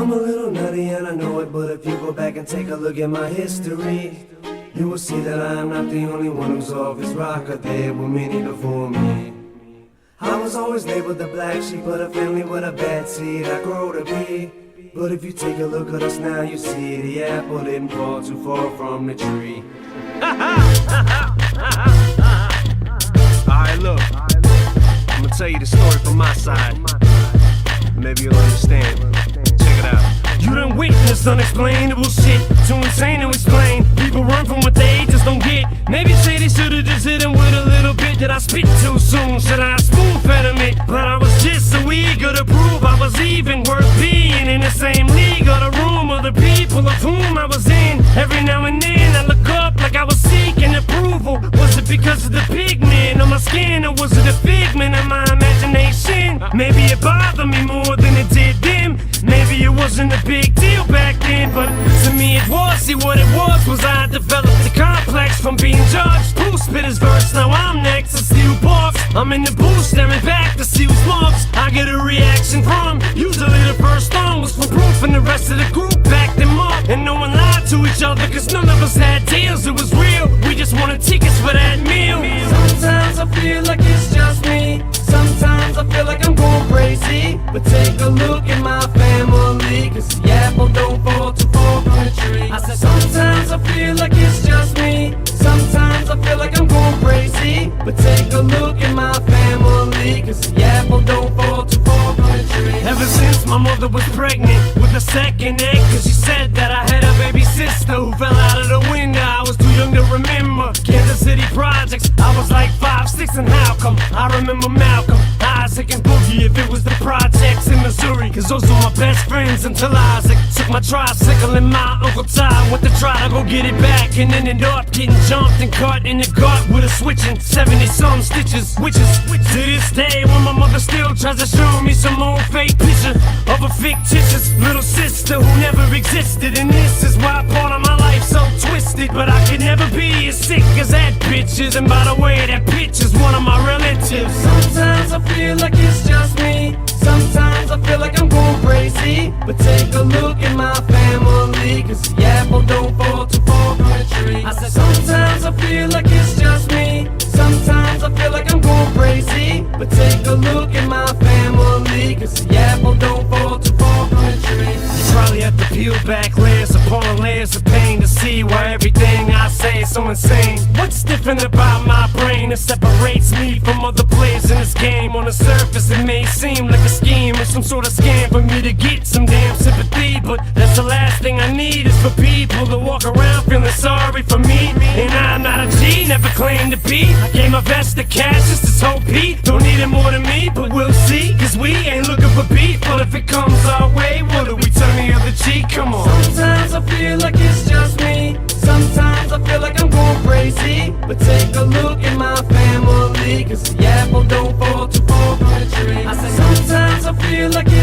I'm a little nutty and I know it, but if you go back and take a look at my history, you will see that I am not the only one who's off his rocker. There were many before me. I was always labeled the black sheep of the family with a bad seed I grow to be. But if you take a look at us now, you see the apple didn't fall too far from the tree. Alright, look, I'm gonna tell you the story from my side. Maybe you'll understand. Check it out. You done witnessed unexplainable shit, too insane to explain. People run from what they just don't get. Maybe say they should've just hit him with a little bit. Did I spit too soon? Should I spoon-fed him it? But I was just so eager to prove I was even worth being in the same league or the room of the people of whom I was in. Every now and then I look up like I was seeking approval. Was it because of the pigment on my skin, or was it a figment of my imagination? Maybe it bothered me more than it did them. Maybe it wasn't a big deal back then, but to me it was. See, what it was I developed a complex from being judged. Who spit his verse? Now I'm next to see who barks. I'm in the booth staring back to see who's marks I get a reaction from. Usually the first song was for proof and the rest of the group backed them up. And no one lied to each other cause none of us had deals. It was real, we just wanted tickets for that meal. Sometimes I feel like it's just me. Sometimes I feel like I'm going crazy. But take a look at my family, cause the apple don't fall too far from the tree. I said sometimes I feel like it's just me. Sometimes I feel like I'm going crazy. But take a look at my family, cause the apple don't fall too far from the tree. Ever since my mother was pregnant with a second egg, cause she said that I had a baby sister who fell out of the window. I was too young to remember Kansas City projects. I was like 5, 6, and how come I remember Malcolm, Isaac, and Boogie if it was the projects in Missouri? Cause those were my best friends until Isaac took my tricycle and my Uncle Ty went to try to go get it back and ended up getting jumped and cut in the gut with a switching 70-some stitches. Which is to this day when my mother still tries to show me some old fake picture of a fictitious little sister who never existed. And this is why part of my life's so twisted. But I could never be as sick as that bitch is. And by the way, that bitch is one of my relatives. Sometimes I feel like it's just me. Sometimes I feel like I'm going crazy. But take a look at my family, cause the apple don't fall too far from the tree. I said sometimes I feel like it's just me. Sometimes I feel like I'm going crazy. But take a look at my family, cause the apple don't fall too far from the tree. You probably have to peel back layers upon layers of pain to see why everything I say is so insane. What's different about my brain that separates me from other players in this game? On the surface it may seem like a scheme or some sort of scam for me to get some damn sympathy, but that's the last thing I need is for people to walk around feeling sorry for me. And I'm not a G, never claimed to be. I gave my best to cash just to hope he don't need it more than me, but we'll see, cause we ain't looking for beef. But if it comes our way, what do we turn the other cheek? Come on. Sometimes I feel like it's just me. Sometimes I feel like I'm going crazy. But take a look at my family, cause the apple don't fall too far from the tree. I said sometimes I feel like it's